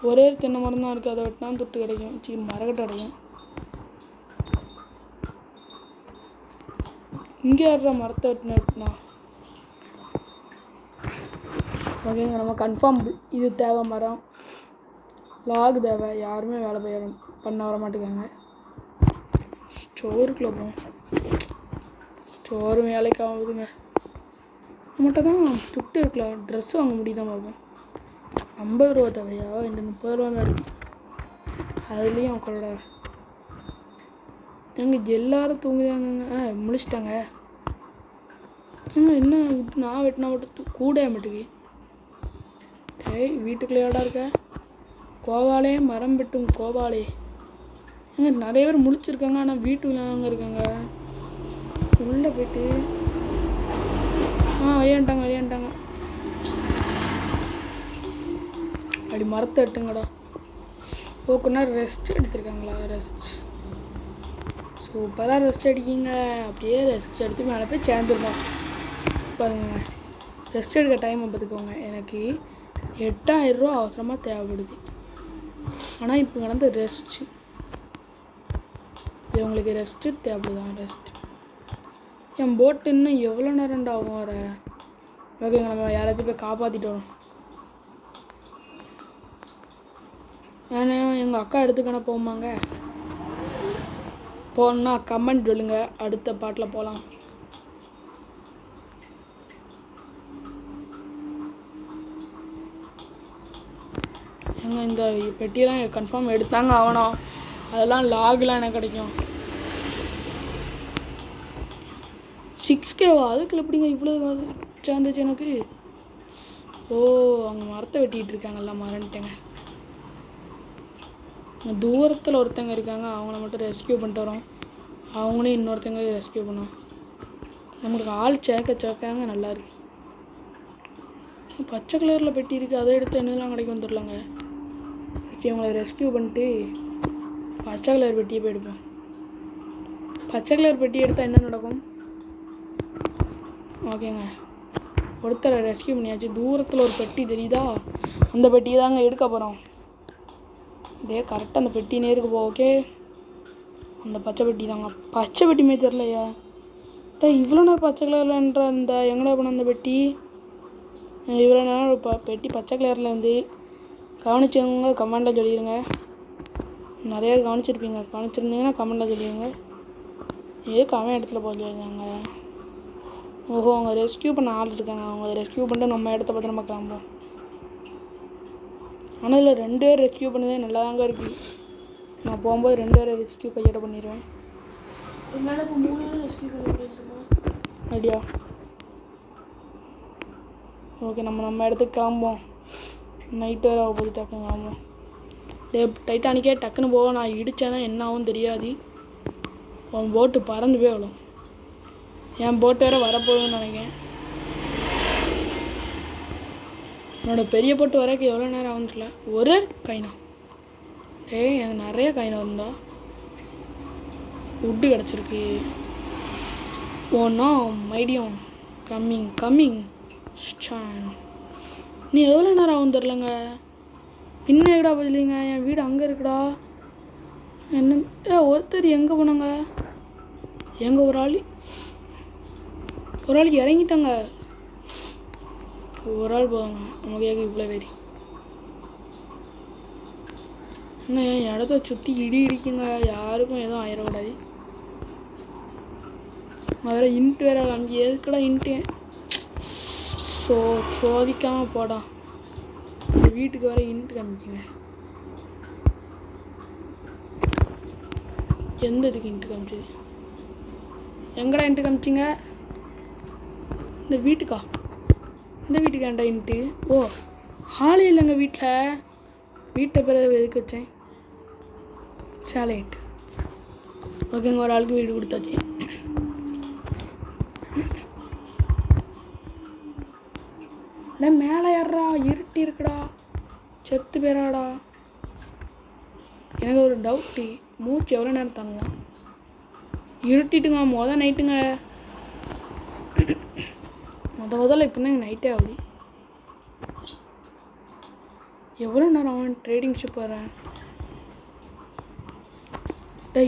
ஒரே தென்னை மரம் தான் இருக்குது. அதை வெட்டினா தொட்டு கிடைக்கும். சரி, மரக்கட்டை கிடைக்கும். இங்கே யாரா மரத்தை வெட்டினா? ஓகேங்க, நம்ம கன்ஃபார்ம் இது தேவை. மரம் லாக் தேவை. யாருமே வேலை பண்ண வர மாட்டேங்காங்க. ஸ்டோருக்குள்ளே போவோம். ஸ்டோரு வேலைக்கு ஆகுதுங்க. நம்மகிட்ட தான் துட்டு இருக்கலாம். ட்ரெஸ் வாங்க முடியுதான் பார்ப்போம். 50 ரூபா தேவையா? இந்த 30 ரூபா தான் இருக்குது. அதுலேயும் அவங்களோட எங்கள் எல்லோரும் தூங்குதாங்க. முடிச்சிட்டாங்க. என்ன நான் வெட்டினா மட்டும் கூட மாட்டேங்கி. டேய், வீட்டுக்குள்ளே இடம் இருக்க? கோவாலே மரம் வெட்டும் கோவாலே. நிறைய பேர் முழிச்சிருக்காங்க. ஆனால் வீட்டுக்குள்ளே அங்கே இருக்காங்க. உள்ளே போய்ட்டு விளையாண்டாங்க. அப்படி மரத்தை எட்டுங்கடா. கொஞ்ச நேரம் ரெஸ்ட் எடுத்துருக்காங்களா? ரெஸ்ட் சூப்பராக ரெஸ்ட் அடிக்கிங்க. அப்படியே ரெஸ்ட் எடுத்து மேலே போய் சேர்ந்துருக்கோம். பாருங்க, ரெஸ்ட் எடுக்க டைமை பார்த்துக்கோங்க. எனக்கு 8000 ரூபா அவசரமாக தேவைப்படுது. ஆனால் இப்போ கடந்த ரெஸ்ட்டு இது உங்களுக்கு ரெஸ்ட்டு தேவைப்படுதான்? ரெஸ்ட் என் போட்டு இன்னும் எவ்வளோ நேரம்டா ஆகும் வர? ஓகேங்க, நம்ம யாராச்சும் போய் காப்பாற்றிட்டு வரோம். ஏன்னா எங்கள் அக்கா எடுத்துக்கான போகுமாங்க. போகணுன்னா கமெண்ட் சொல்லுங்கள். அடுத்த பாட்டில் போகலாம். இந்த பெட்டியெல்லாம் கன்ஃபார்ம் எடுத்தாங்க ஆகணும். அதெல்லாம் லாக்லாம் எனக்கு கிடைக்கும். 6Kவா? அதுக்குள்ள எப்படிங்க இவ்வளோ சேர்ந்துச்சு எனக்கு? ஓ, அங்கே மரத்தை வெட்டிகிட்டு இருக்காங்கல்ல, மறந்துட்டேங்க. தூரத்தில் ஒருத்தங்க இருக்காங்க. அவங்கள மட்டும் ரெஸ்கியூ பண்ணிட்டு வரோம். அவங்களே இன்னொருத்தங்க ரெஸ்கியூ பண்ணோம். நம்மளுக்கு ஆள் சேர்க்காங்க. நல்லா இருக்கு. பச்சை கலரில் பெட்டி இருக்குது. அதை எடுத்து என்னெல்லாம் கிடைக்கும் வந்துடலாங்க. அவங்கள ரெஸ்கியூ பண்ணிட்டு பச்சை கலர் பெட்டியை போய் எடுப்போம். பச்சை கலர் பெட்டி எடுத்தால் என்ன நடக்கும்? ஓகேங்க, ஒருத்தரை ரெஸ்கியூ பண்ணியாச்சு. தூரத்தில் ஒரு பெட்டி தெரியுதா? அந்த பெட்டியை தாங்க எடுக்க போகிறோம். இதே கரெக்டாக அந்த பெட்டி நேருக்கு போ. ஓகே, அந்த பச்சை பெட்டி தாங்க. பச்சை பெட்டிமே தெரிலையா? இவ்வளோ நேரம் பச்சை கலர்லன்ற அந்த எங்கடா போன அந்த பெட்டி? இவ்வளோ நேரம் பெட்டி பச்சை கலர்லேருந்து கவனிச்சவங்க கமெண்டில் சொல்லிடுங்க. நிறையா கவனிச்சிருப்பீங்க. கவனிச்சிருந்தீங்கன்னா கமெண்டில் சொல்லிடுங்க. எதுக்கு அவன் இடத்துல போய் சொல்லியிருந்தாங்க? ஓஹோ, அவங்க ரெஸ்கியூ பண்ண ஆள் இருக்காங்க. அவங்க ரெஸ்கியூ பண்ணிட்டு நம்ம இடத்த பார்த்து நம்ம கிளம்போம். ஆனால் இதில் 2 பேர் ரெஸ்கியூ பண்ணதே நல்லா தாங்க இருக்குது. நான் போகும்போது 2 பேரை ரெஸ்கியூ கையோட பண்ணிடுவேன். என்னால் இப்போ 3 பேரும் ரெஸ்கியூ பண்ண முடியுமா? ஐடியா. ஓகே, நம்ம இடத்துக்கு கிளம்போம். நைட்டு வேறு ஆக போகுது. டக்குன்னு கிளம்போம். டைட்டானிக்கே டக்குன்னு போக நான் இடித்தேன்னா என்ன ஆகும் தெரியாது. அவன் போட்டு பறந்து போய் விடும். என் போட்டு வேறு வரப்போகுதுன்னு நினைக்கிறேன். என்னோடய பெரிய போட்டு வரக்கு எவ்வளோ நேரம் ஆகுதுல. ஒரே கைனா எனக்கு நிறைய கைனா இருந்தா உட்டு கிடச்சிருக்கு. ஓன்னா மைடியம் கம்மிங் ஸ்டாண்ட். நீ எவ்வளோ நேரம் ஆகும் தெரிலங்க. பின்ன எங்கடா போயிடலீங்க. என் வீடு அங்கே இருக்குடா. என்ன ஒருத்தர் எங்கே போனாங்க? எங்கே ஒரு ஆள் இறங்கிட்டாங்க. ஒரு ஆள் போவாங்க. நமக்கு ஏங்க இவ்வளோ பேர்? என்ன என் இடத்த சுற்றி இடிக்குங்க. யாருக்கும் எதுவும் ஆயிடக்கூடாது. வேறு இன்ட்டு வேறு அங்கே எதுக்கடா இன்ட்டு சோதிக்காமல் போடா. இந்த வீட்டுக்கு வேறு இன்ட்டு காமிக்குங்க. எந்த இதுக்கு இன்ட்டு காமிச்சது? எங்கடா இன்ட்டு காமிச்சிங்க? இந்த வீட்டுக்கா? இந்த வீட்டுக்கு ஏன்டா இன்ட்டு? ஓ, ஆளே இல்லைங்க வீட்டில். வீட்டை பிறகு எதுக்கு வச்சேன்? சேலைட். ஓகேங்க, ஒரு ஆளுக்கு வீடு கொடுத்தாச்சு. மேலே ஏறா, இருட்டி இருக்குடா. செத்து பேராடா. எனக்கு ஒரு டவுட்டு. மூச்சு எவ்வளோ நேரம் தாங்கலாம்? இருட்டிட்டுங்க. நைட்டுங்க. முதல்ல இப்போ தான் நைட்டே ஆகுது. எவ்வளோ நேரம் அவன் ட்ரேடிங் ஷிப் வரேன்.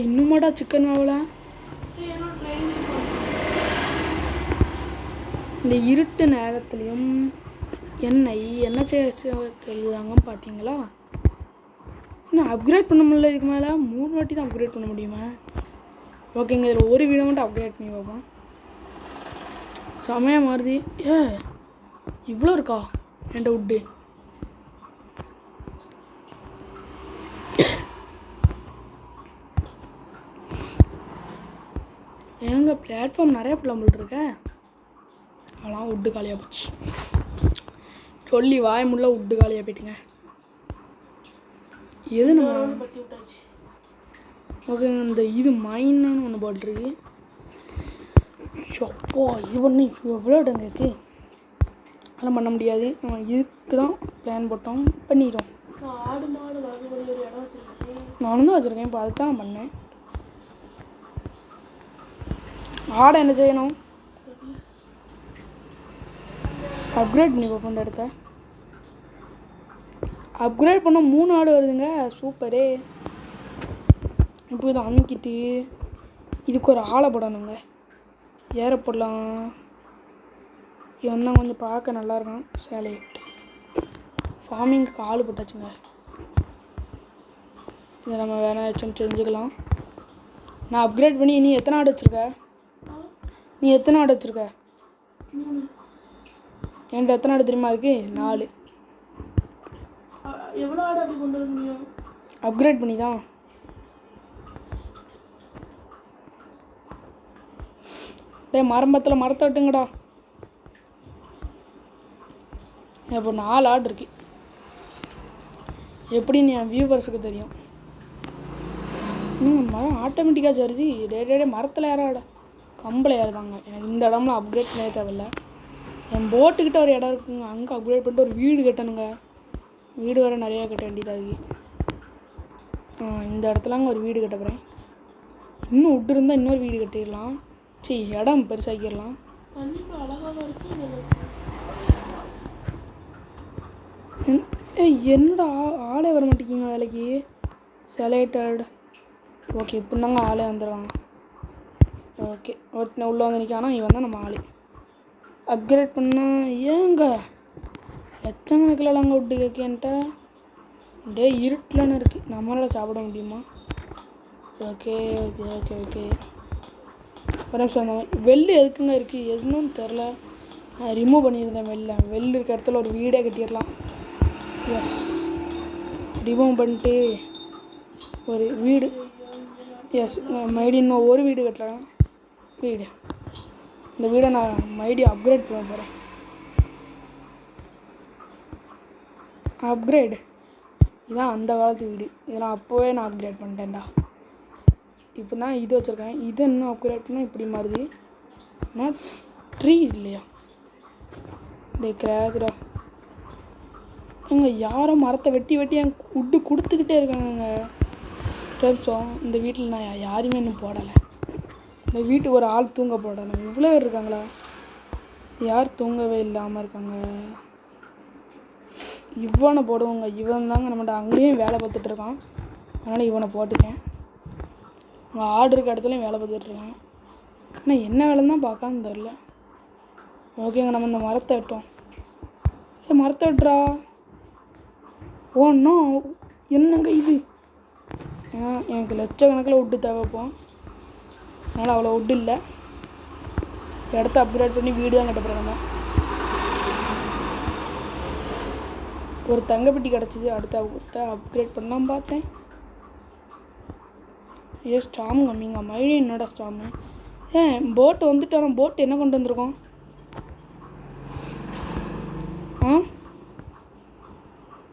இன்னுமாடா சிக்கன் ஆகல. இந்த இருட்டு நேரத்துலையும் என்ன சொல்லுவாங்க பார்த்தீங்களா? இன்னும் அப்கிரேட் பண்ண முடியல. இதுக்கு மேலே 3 வாட்டி தான் அப்கிரேட் பண்ண முடியுமா? ஓகேங்க, இதில் ஒரு வீடை மட்டும் அப்கிரேட் பண்ணி பார்ப்போம். செமையாக மாறுது. இவ்வளோ இருக்கா என்கிட்ட உட்டு? ஏங்க பிளாட்ஃபார்ம் நிறைய பிள்ளைங்கள் இருக்க. அதெல்லாம் உட்டு காலியாக போச்சு. சொல்லி வாய் முள்ள உட்டு காலியாக போயிட்டுங்க. எது நம்ம ஓகே, இந்த இது மைன்னு ஒன்று போட்டிருக்கு. அப்போ இது பண்ணி எவ்வளோ இடங்க இருக்குது. அதெல்லாம் பண்ண முடியாது. நம்ம இதுக்கு தான் பிளான் போட்டோம். பண்ணிடுறோம். ஆடு மாடு வளர்க்கக்கூடிய ஒரு இடம் வச்சுருக்கேன். நானும் தான் வச்சுருக்கேன். இப்போ அதுதான் நான் பண்ணேன். ஆடை என்ன செய்யணும்? அப்கிரேட் பண்ணி பார்ப்போம். இந்த இடத்த அப்கிரேட் பண்ண 3 ஆடு வருதுங்க. சூப்பரே. இப்போ இதை அமுக்கிட்டு இதுக்கு ஒரு ஆளை போடணுங்க. ஏற போடலாம். இவன் தான் கொஞ்சம் பார்க்க நல்லாயிருக்கான். சேலைட் ஃபார்மிங்க்கு ஆள் போட்டாச்சுங்க. இதை நம்ம வேணா வச்சு செஞ்சுக்கலாம். நான் அப்கிரேட் பண்ணி நீ எத்தனை ஆடு வச்சுருக்க? என்கிட்ட எத்தனை ஆடு தெரியுமா இருக்குது? 4. எவ்வளோ ஆடு அப்படி கொண்டு வர முடியும்? அப்கிரேட் பண்ணி தான். மரத்தை விட்டுங்கடா. இப்போ 4 ஆடு இருக்கு. எப்படின்னு என் வியூவர்ஸுக்கு தெரியும். மரம் ஆட்டோமேட்டிக்காக சரிது. டே மரத்தில் ஏறாட கம்பில் ஏறுதாங்க. எனக்கு இந்த இடம்லாம் அப்கிரேட் பண்ணவே தேவையில்லை. என் போட்டுக்கிட்ட ஒரு இடம் இருக்குங்க. அங்கே அப்கிரேட் பண்ணிட்டு ஒரு வீடு கட்டணுங்க. வீடு வேறு நிறையா கட்ட வேண்டியதாகி. இந்த இடத்துல அங்கே ஒரு வீடு கட்ட போகிறேன். இன்னும் விட்டு இருந்தால் இன்னொரு வீடு கட்டிடலாம். சரி, இடம் பெருசாக்கிடலாம். என்னடா ஆளே வர மாட்டேங்கிங்க வேலைக்கு. செலக்டட். ஓகே, இப்போ தாங்க ஆளே வந்துடுவாங்க. ஓகே, ஒருத்தனை உள்ளே வந்து நிற்கானா. இவன் தான் நம்ம ஆள். அப்கிரேட் பண்ணால் ஏங்க லட்சக்கணக்கில் அங்கே விட்டு கேட்கன்ட்ட. டே இருட்டில்னு இருக்குது. நம்மளால் சாப்பிட முடியுமா? ஓகே ஓகே ஓகே ஓகே ஒரு நிமிஷம் அந்த வெள்ளு எதுக்குங்க இருக்குது எதுன்னு தெரில. ரிமூவ் பண்ணியிருந்தேன் வெள்ளு இருக்க இடத்துல ஒரு வீடே கட்டிடலாம். எஸ் ரிமூவ் பண்ணிட்டு ஒரு வீடு. எஸ் மைடி இன்னும் ஒரு வீடு கட்டலாம். வீடு இந்த வீடை நான் மைடி அப்கிரேட் பண்ண போகிறேன். அப்கிரேடு இதான் அந்த காலத்து வீடு. இதெல்லாம் அப்போவே நான் அப்கிரேட் பண்ணிட்டேன்டா. இப்போ தான் இது வச்சுருக்கேன். இது இன்னும் அப்கிரேட் பண்ணால் இப்படி மாறுது. ஆனால் ட்ரீ இல்லையா இந்த கிராஸ்டா எங்க யாரும் மரத்தை வெட்டி என் உட்டு கொடுத்துக்கிட்டே இருக்காங்கங்க. நிமிஷம் இந்த வீட்டில் நான் யாருமே இன்னும் போடலை. இந்த வீட்டுக்கு ஒரு ஆள் தூங்க போடணும். இவ்வளோ பேர் இருக்காங்களா? யார் தூங்கவே இல்லாமல் இருக்காங்க? இவனை போடுவோங்க. இவன் தாங்க நம்மகிட்ட அங்கேயும் வேலை பார்த்துட்ருக்கான். அதனால் இவனை போட்டுக்கேன். அவங்க ஆடு இருக்க இடத்துலையும் வேலை பார்த்துட்ருக்கான். ஆனால் என்ன வேலைன்னு தான் பார்க்கான்னு தெரில. ஓகேங்க நம்ம இந்த மரத்தை வெட்டோம். மரத்தை வெட்டுறா. ஓன்னா என்னங்க இது? ஏன்னா எனக்கு லட்சக்கணக்கில் உட்டு தேவைப்போம். அதனால் அவ்வளோ உட்டு இல்லை. இடத்த அப்கிரேட் பண்ணி வீடு தான் கட்டப்போகிறோம். நம்ம ஒரு தங்கப்பெட்டி கிடச்சிது. அடுத்த அப்கிரேட் பண்ணலாம் பார்த்தேன். ஸ்டாம் கம்மிங்க. மறுபடியும் என்னோட ஸ்டாமு போட்டு வந்துட்டாலும் போட்டு என்ன கொண்டு வந்திருக்கோம்?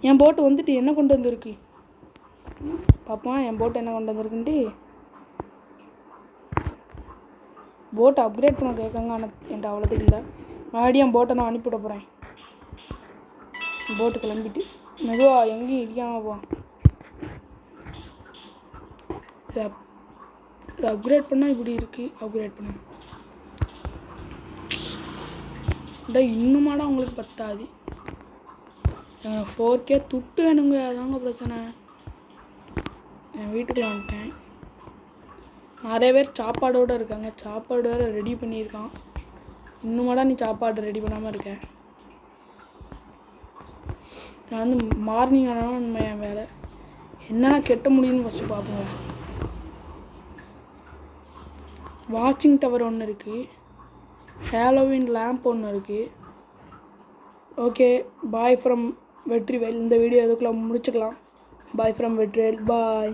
என் போட்டு வந்துட்டு என்ன கொண்டு வந்திருக்கு பாப்பா? என் போட்டு என்ன கொண்டு வந்திருக்குன்ட்டு போட்டை அப்கிரேட் பண்ண கேட்காங்க. ஆனால் என்கிட்ட அவ்வளோத்துக்கு இல்லை. மறுபடியும் என் போட்டை நான் அனுப்பிவிட போகிறேன். போட்டு கிளம்பிட்டு மெதுவா எங்கேயும் இடிக்காமல் போ. இது அப்கிரேட் பண்ணால் இப்படி இருக்குது. அப்கிரேட் பண்ண இன்னுமாடா உங்களுக்கு பத்தாது. 4K துட்டு வேணுங்க. அதாங்க பிரச்சனை. என் வீட்டுக்குள்ள வந்துட்டேன். நிறைய பேர் சாப்பாடோடு இருக்காங்க. சாப்பாடு வேறு ரெடி பண்ணியிருக்கான். இன்னுமாடா நீ சாப்பாடு ரெடி பண்ணாமல் இருக்க? நான் வந்து மார்னிங் ஆனால் உண்மை என் வேலை என்னென்னா கெட்ட முடியும்னு ஃபஸ்ட்டு பார்ப்போங்க. வாட்சிங் டவர் ஒன்று இருக்குது. ஹாலோவின் லேம்ப் ஒன்று இருக்குது. Okay bye from Vetrivel. இந்த வீடியோ எதுக்குள்ள முடிச்சுக்கலாம். Bye from Vetrivel. பாய்.